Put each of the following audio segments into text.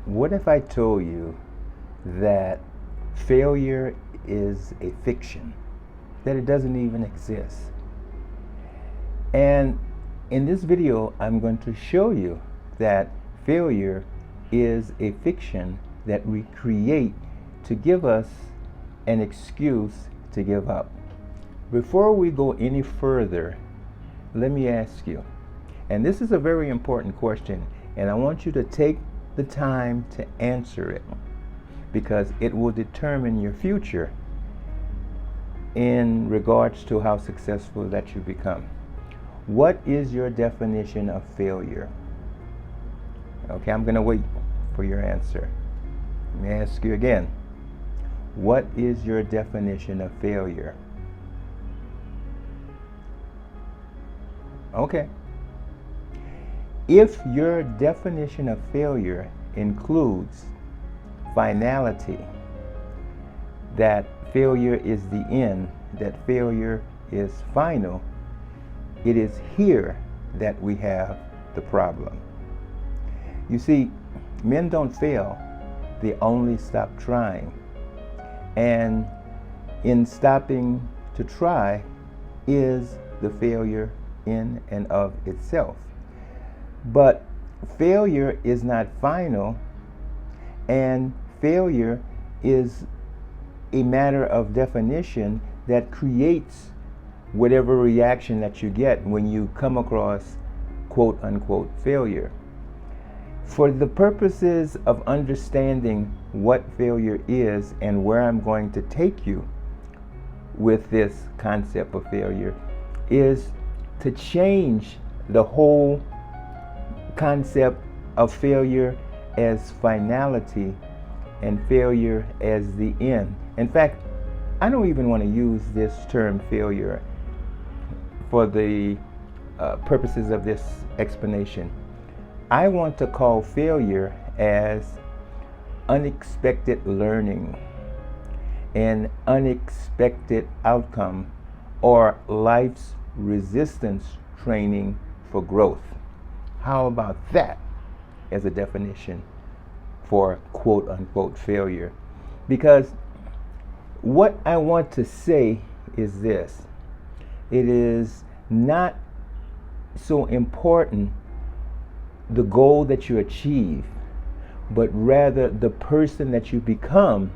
What if I told you that failure is a fiction, that it doesn't even exist? And in this video, I'm going to show you that failure is a fiction that we create to give us an excuse to give up. Before we go any further, let me ask you, and this is a very important question, and I want you to take the time to answer it because it will determine your future in regards to how successful that you become. What is your definition of failure? Okay, I'm going to wait for your answer. Let me ask you again. What is your definition of failure? Okay. If your definition of failure includes finality, that failure is the end, that failure is final, it is here that we have the problem. You see, men don't fail, they only stop trying. And in stopping to try is the failure in and of itself. But failure is not final, and failure is a matter of definition that creates whatever reaction that you get when you come across quote unquote failure. For the purposes of understanding what failure is and where I'm going to take you with this concept of failure is to change the whole concept of failure as finality and failure as the end. In fact, I don't even want to use this term failure for the purposes of this explanation. I want to call failure as unexpected learning, an unexpected outcome, or life's resistance training for growth. How about that as a definition for quote unquote failure? Because what I want to say is this: it is not so important the goal that you achieve, but rather the person that you become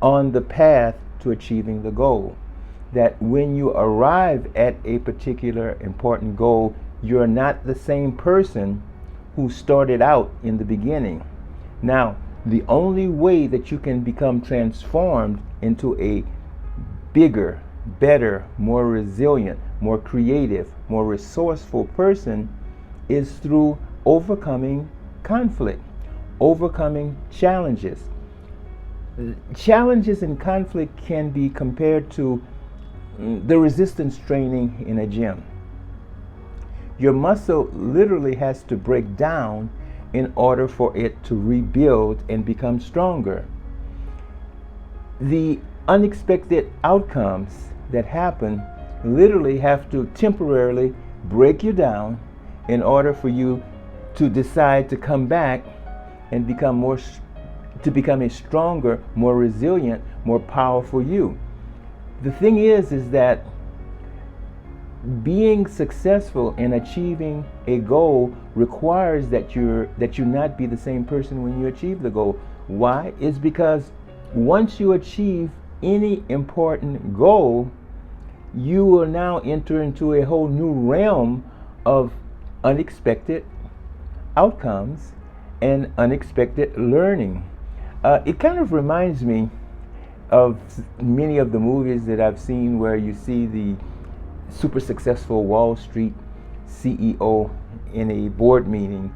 on the path to achieving the goal. That when you arrive at a particular important goal, you're not the same person who started out in the beginning. Now, the only way that you can become transformed into a bigger, better, more resilient, more creative, more resourceful person is through overcoming conflict, overcoming challenges. Challenges and conflict can be compared to the resistance training in a gym. Your muscle literally has to break down in order for it to rebuild and become stronger. The unexpected outcomes that happen literally have to temporarily break you down in order for you to decide to come back and become a stronger, more resilient, more powerful you. The thing is that being successful in achieving a goal requires that you not be the same person when you achieve the goal. Why? It's because once you achieve any important goal, you will now enter into a whole new realm of unexpected outcomes and unexpected learning. It kind of reminds me of many of the movies that I've seen where you see the super successful Wall Street CEO in a board meeting,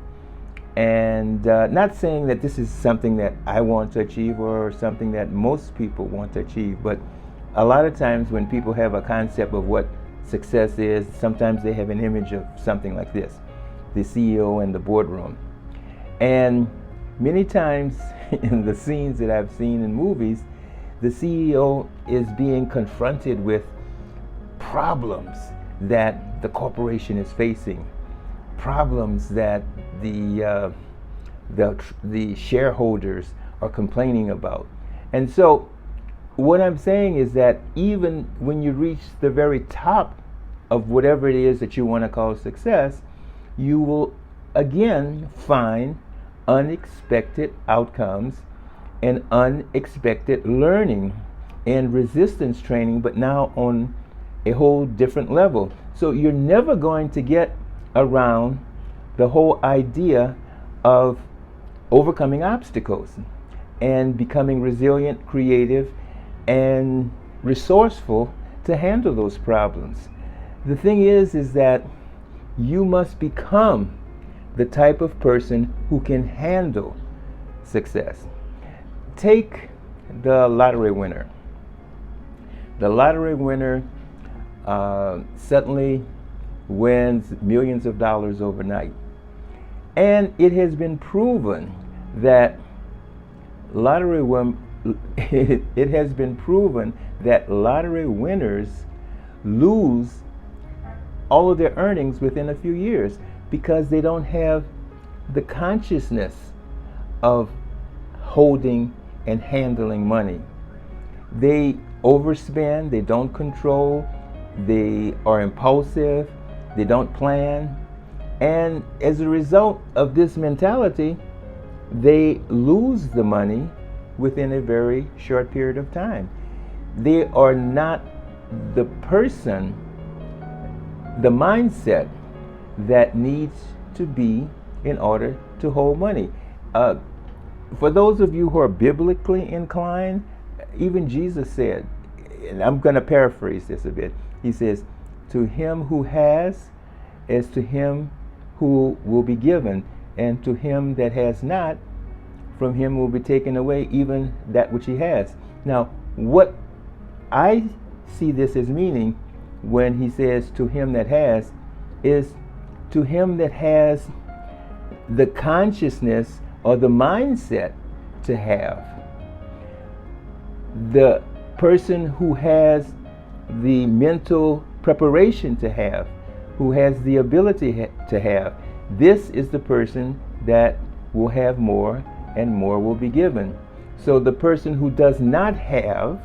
and not saying that this is something that I want to achieve or something that most people want to achieve, but a lot of times when people have a concept of what success is, sometimes they have an image of something like this: the CEO in the boardroom. And many times in the scenes that I've seen in movies, the CEO is being confronted with problems that the corporation is facing, problems that the the shareholders are complaining about. And so what I'm saying is that even when you reach the very top of whatever it is that you want to call success, you will again find unexpected outcomes and unexpected learning and resistance training, but now on a whole different level. So you're never going to get around the whole idea of overcoming obstacles and becoming resilient, creative, and resourceful to handle those problems. The thing is that you must become the type of person who can handle success. Take the lottery winner. The lottery winner suddenly wins millions of dollars overnight. And it has been proven that it has been proven that lottery winners lose all of their earnings within a few years because they don't have the consciousness of holding and handling money. They overspend, they don't control, they are impulsive, they don't plan, and as a result of this mentality, they lose the money within a very short period of time. They are not the person, the mindset that needs to be in order to hold money. For those of you who are biblically inclined, even Jesus said, and I'm going to paraphrase this a bit, he says, to him who has, as to him who will be given, and to him that has not, from him will be taken away even that which he has. Now, what I see this as meaning when he says to him that has, is to him that has the consciousness or the mindset to have. The person who has the mental preparation to have, who has the ability to have, this is the person that will have more and more will be given. So the person who does not have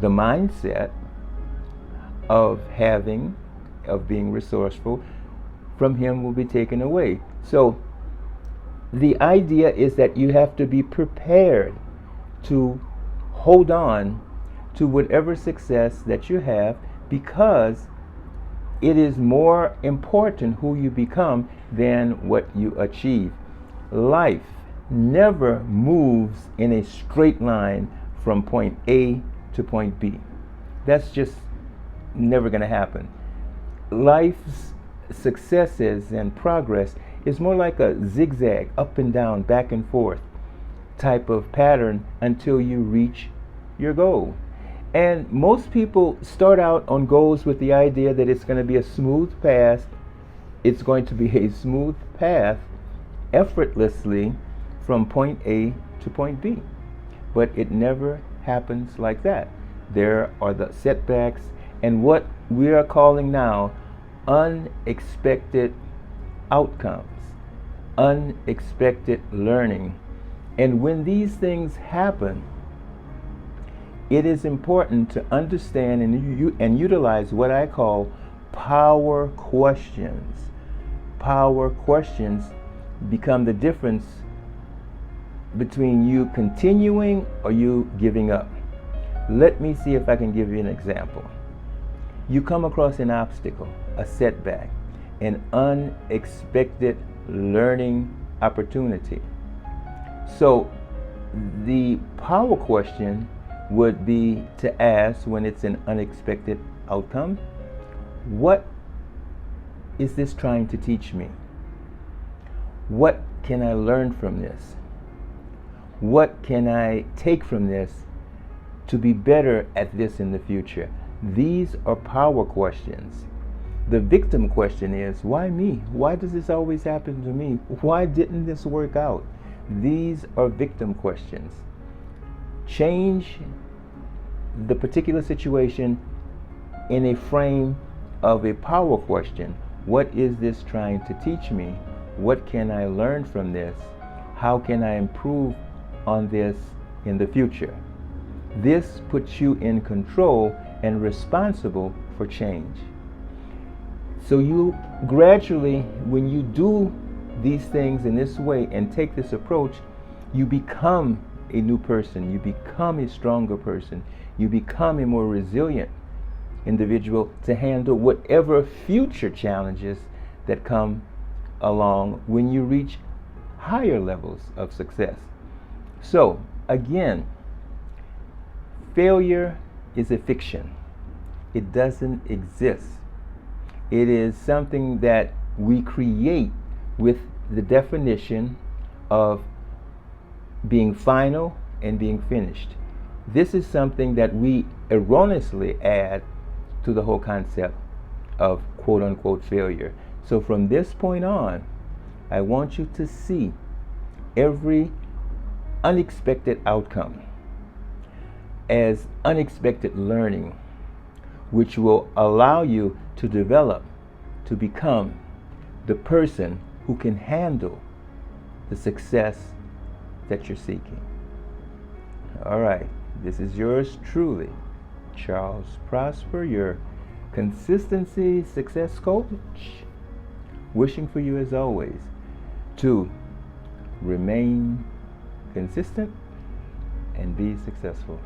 the mindset of having, of being resourceful, from him will be taken away. So the idea is that you have to be prepared to hold on to whatever success that you have, because it is more important who you become than what you achieve. Life never moves in a straight line from point A to point B. That's just never going to happen. Life's successes and progress is more like a zigzag, up and down, back and forth type of pattern until you reach your goal. And most people start out on goals with the idea that it's going to be a smooth path. It's going to be a smooth path effortlessly from point A to point B. But it never happens like that. There are the setbacks and what we are calling now unexpected outcomes, unexpected learning. And when these things happen, it is important to understand and utilize what I call power questions. Power questions become the difference between you continuing or you giving up. Let me see if I can give you an example. You come across an obstacle, a setback, an unexpected learning opportunity. So the power question would be to ask, when it's an unexpected outcome, what is this trying to teach me? What can I learn from this? What can I take from this to be better at this in the future? These are power questions. The victim question is, why me? Why does this always happen to me? Why didn't this work out? These are victim questions. Change the particular situation in a frame of a power question. What is this trying to teach me? What can I learn from this? How can I improve on this in the future? This puts you in control and responsible for change. So you gradually, when you do these things in this way and take this approach, you become a new person. You become a stronger person. You become a more resilient individual to handle whatever future challenges that come along when you reach higher levels of success. So, again, failure is a fiction. It doesn't exist. It is something that we create with the definition of being final and being finished. This is something that we erroneously add to the whole concept of quote-unquote failure. So from this point on, I want you to see every unexpected outcome as unexpected learning, which will allow you to develop, to become the person who can handle the success that you're seeking. All right, this is yours truly, Charles Prosper, your consistency success coach, wishing for you as always to remain consistent and be successful.